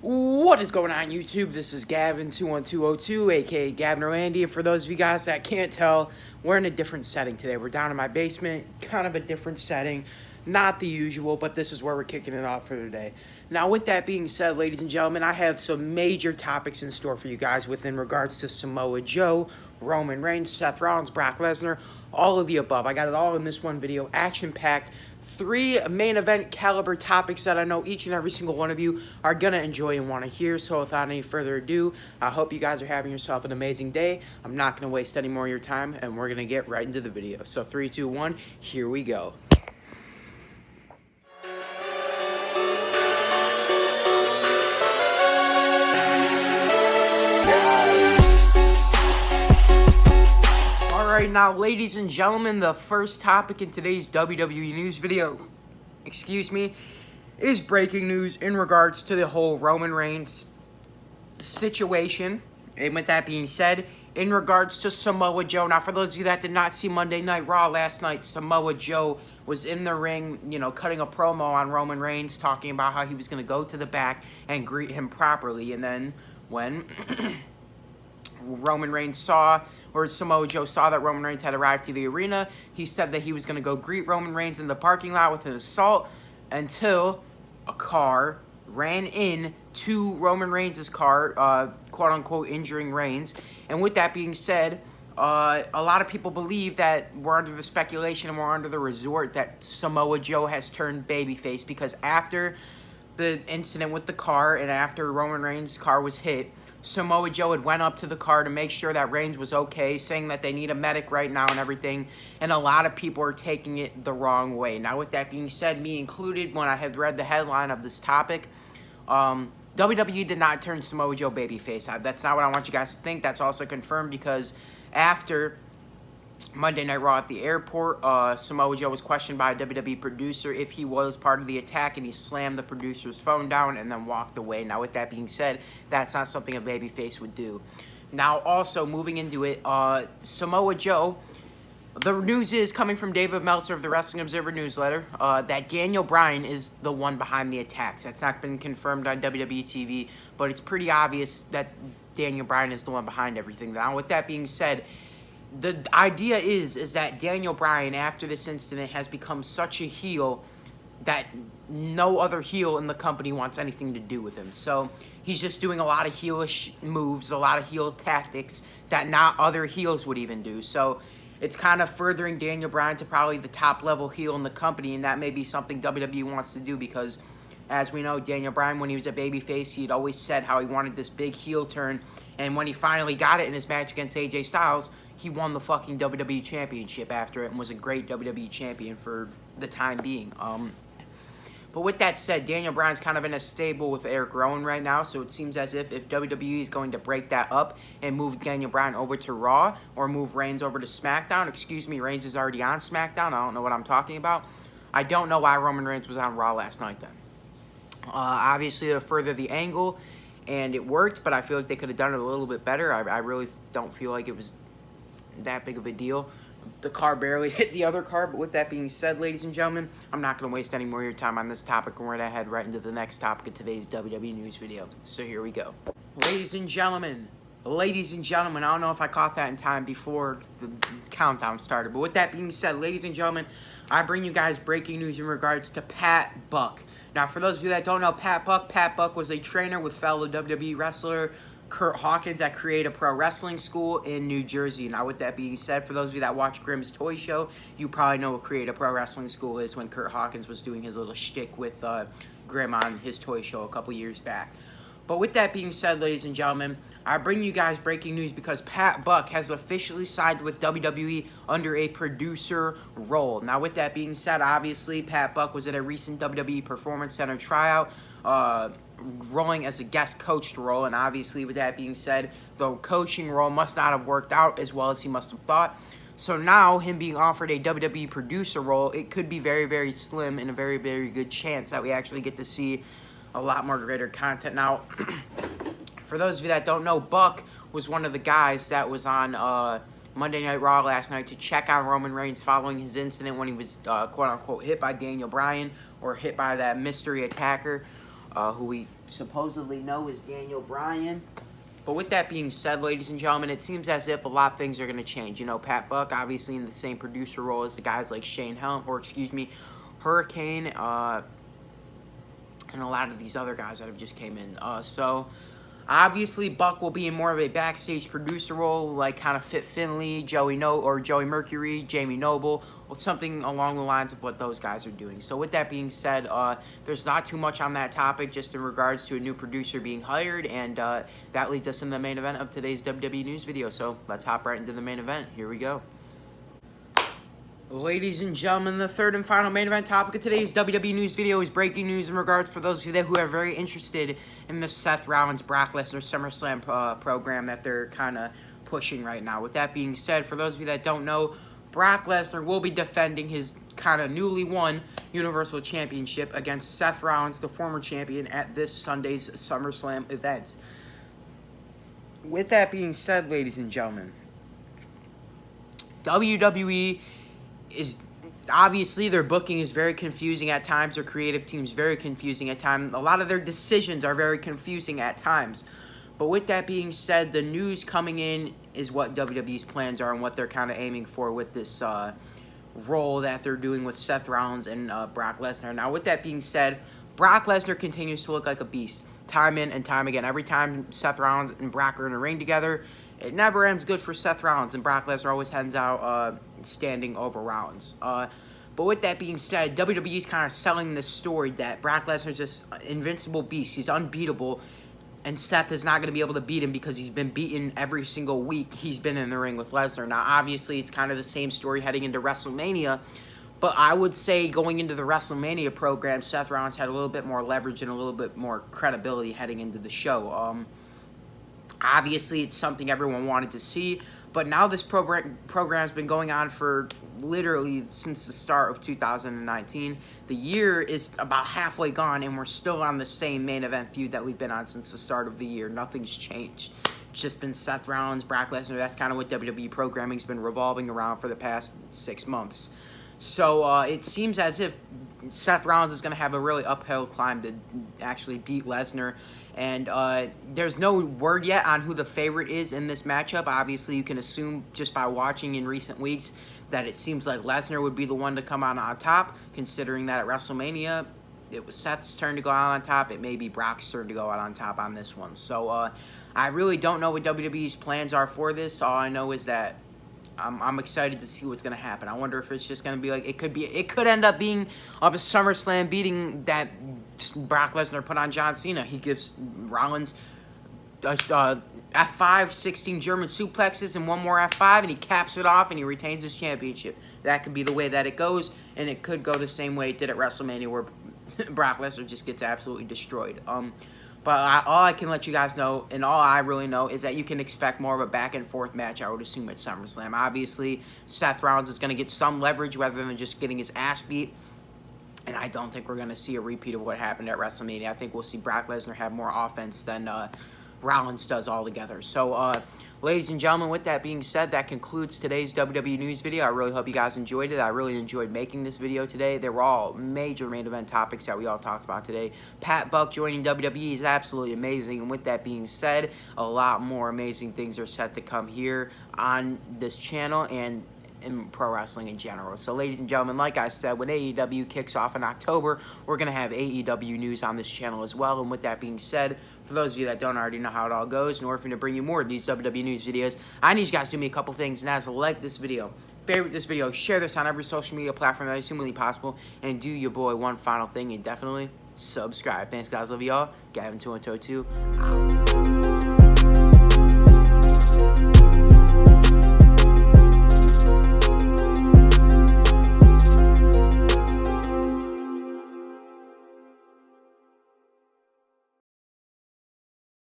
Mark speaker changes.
Speaker 1: What is going on, YouTube? This is Gavin 21202, aka Gavin Orlandi. And for those of you guys that can't tell, we're in a different setting today. We're down in my basement, kind of a different setting, not the usual, but this is where we're kicking it off for today. Now, with that being said, ladies and gentlemen, I have some major topics in store for you guys within regards to Samoa Joe, Roman Reigns, Seth Rollins, Brock Lesnar, all of the above. I got it all in this one video, action-packed. 3 main event caliber topics that I know each and every single one of you are going to enjoy and want to hear. So without any further ado, I hope you guys are having yourself an amazing day. I'm not going to waste any more of your time, and we're going to get right into the video. So 3, 2, 1, here we go. Alright, now ladies and gentlemen, the first topic in today's WWE news video, is breaking news in regards to the whole Roman Reigns situation. And with that being said, in regards to Samoa Joe, now for those of you that did not see Monday Night Raw last night, Samoa Joe was in the ring, cutting a promo on Roman Reigns, talking about how he was going to go to the back and greet him properly. And then when Samoa Joe saw that Roman Reigns had arrived to the arena, he said that he was going to go greet Roman Reigns in the parking lot with an assault until a car ran into Roman Reigns' car, quote-unquote injuring Reigns. And with that being said, a lot of people believe that we're under the speculation and we're under the resort that Samoa Joe has turned babyface, because after the incident with the car and after Roman Reigns' car was hit, Samoa Joe had went up to the car to make sure that Reigns was okay, saying that they need a medic right now and everything, and a lot of people are taking it the wrong way. Now, with that being said, me included, when I had read the headline of this topic, WWE did not turn Samoa Joe babyface. That's not what I want you guys to think. That's also confirmed because after Monday Night Raw at the airport, Samoa Joe was questioned by a WWE producer if he was part of the attack, and he slammed the producer's phone down and then walked away. Now, with that being said, that's not something a babyface would do. Now, also, moving into it, Samoa Joe, the news is coming from David Meltzer of the Wrestling Observer newsletter, that Daniel Bryan is the one behind the attacks. That's not been confirmed on WWE TV, but it's pretty obvious that Daniel Bryan is the one behind everything. Now, with that being said, the idea is that Daniel Bryan, after this incident, has become such a heel that no other heel in the company wants anything to do with him. So he's just doing a lot of heelish moves, a lot of heel tactics that not other heels would even do. So it's kind of furthering Daniel Bryan to probably the top-level heel in the company, and that may be something WWE wants to do because, as we know, Daniel Bryan, when he was a babyface, he had always said how he wanted this big heel turn, and when he finally got it in his match against AJ Styles, he won the fucking WWE Championship after it and was a great WWE Champion for the time being. But with that said, Daniel Bryan's kind of in a stable with Eric Rowan right now, so it seems as if WWE is going to break that up and move Daniel Bryan over to Raw or move Reigns over to SmackDown. Excuse me, Reigns is already on SmackDown. I don't know what I'm talking about. I don't know why Roman Reigns was on Raw last night then. Obviously, to further the angle, and it worked, but I feel like they could have done it a little bit better. I really don't feel like it was that big of a deal. The car barely hit the other car, but with that being said, ladies and gentlemen, I'm not going to waste any more of your time on this topic, and we're going to head right into the next topic of today's WWE news video. So here we go. Ladies and gentlemen, I don't know if I caught that in time before the countdown started, but with that being said, ladies and gentlemen, I bring you guys breaking news in regards to Pat Buck. Now, for those of you that don't know Pat Buck was a trainer with fellow WWE wrestler Kurt Hawkins at Creative Pro Wrestling School in New Jersey. Now, with that being said, for those of you that watch Grimm's Toy Show, you probably know what Creative Pro Wrestling School is when Kurt Hawkins was doing his little shtick with Grimm on his toy show a couple years back. But with that being said, ladies and gentlemen, I bring you guys breaking news because Pat Buck has officially signed with WWE under a producer role. Now, with that being said, obviously, Pat Buck was at a recent WWE Performance Center tryout, rolling as a guest coached role, and obviously, with that being said, the coaching role must not have worked out as well as he must have thought. So now, him being offered a WWE producer role, it could be very, very slim and a very, very good chance that we actually get to see a lot more greater content. Now, for those of you that don't know, Buck was one of the guys that was on Monday Night Raw last night to check on Roman Reigns following his incident when he was, quote-unquote, hit by Daniel Bryan or hit by that mystery attacker. who we supposedly know is Daniel Bryan. But with that being said, ladies and gentlemen, it seems as if a lot of things are going to change. You know, Pat Buck, obviously in the same producer role as the guys like Hurricane, and a lot of these other guys that have just came in. So, obviously, Buck will be in more of a backstage producer role, like kind of Fit Finlay, Joey Mercury, Jamie Noble, or something along the lines of what those guys are doing. So, with that being said, there's not too much on that topic, just in regards to a new producer being hired, and that leads us into the main event of today's WWE news video. So, let's hop right into the main event. Here we go. Ladies and gentlemen, the third and final main event topic of today's WWE news video is breaking news in regards for those of you who are very interested in the Seth Rollins, Brock Lesnar SummerSlam program that they're kind of pushing right now. With that being said, for those of you that don't know, Brock Lesnar will be defending his kind of newly won Universal Championship against Seth Rollins, the former champion, at this Sunday's SummerSlam event. With that being said, ladies and gentlemen, WWE is obviously their booking is very confusing at times. Their creative team's very confusing at times. A lot of their decisions are very confusing at times. But with that being said, the news coming in is what WWE's plans are and what they're kind of aiming for with this role that they're doing with Seth Rollins and Brock Lesnar. Now, with that being said, Brock Lesnar continues to look like a beast time in and time again. Every time Seth Rollins and Brock are in a ring together, it never ends good for Seth Rollins, and Brock Lesnar always hands out standing over Rollins. But with that being said, WWE's kind of selling this story that Brock Lesnar's this invincible beast. He's unbeatable, and Seth is not going to be able to beat him because he's been beaten every single week he's been in the ring with Lesnar. Now, obviously, it's kind of the same story heading into WrestleMania, but I would say going into the WrestleMania program, Seth Rollins had a little bit more leverage and a little bit more credibility heading into the show. Obviously, it's something everyone wanted to see, but now this program's been going on for literally since the start of 2019. The year is about halfway gone, and we're still on the same main event feud that we've been on since the start of the year. Nothing's changed. It's just been Seth Rollins, Brock Lesnar. That's kind of what WWE programming's been revolving around for the past 6 months. So it seems as if Seth Rollins is going to have a really uphill climb to actually beat Lesnar. And there's no word yet on who the favorite is in this matchup. Obviously, you can assume just by watching in recent weeks that it seems like Lesnar would be the one to come out on top, considering that at WrestleMania, it was Seth's turn to go out on top. It may be Brock's turn to go out on top on this one. So I really don't know what WWE's plans are for this. All I know is that I'm excited to see what's going to happen. I wonder if it's just going to be like, it could end up being of a SummerSlam beating that Brock Lesnar put on John Cena. He gives Rollins F5, 16 German suplexes, and one more F5, and he caps it off, and he retains his championship. That could be the way that it goes, and it could go the same way it did at WrestleMania, where Brock Lesnar just gets absolutely destroyed. But all I can let you guys know, and all I really know, is that you can expect more of a back-and-forth match, I would assume, at SummerSlam. Obviously, Seth Rollins is going to get some leverage rather than just getting his ass beat. And I don't think we're going to see a repeat of what happened at WrestleMania. I think we'll see Brock Lesnar have more offense than Rollins does altogether. So, ladies and gentlemen, with that being said, that concludes today's WWE news video. I really hope you guys enjoyed it. I really enjoyed making this video today. They were all major main event topics that we all talked about today. Pat Buck joining WWE is absolutely amazing. And with that being said, a lot more amazing things are set to come here on this channel and in pro wrestling in general. So, ladies and gentlemen, like I said, when AEW kicks off in October, we're going to have AEW news on this channel as well. And with that being said, for those of you that don't already know how it all goes, in order for me to bring you more of these WWE news videos, I need you guys to do me a couple things, and that's like this video, favorite this video, share this on every social media platform that is humanly possible, and do your boy one final thing, and definitely subscribe. Thanks, guys. Love y'all. Gavin 2122 out.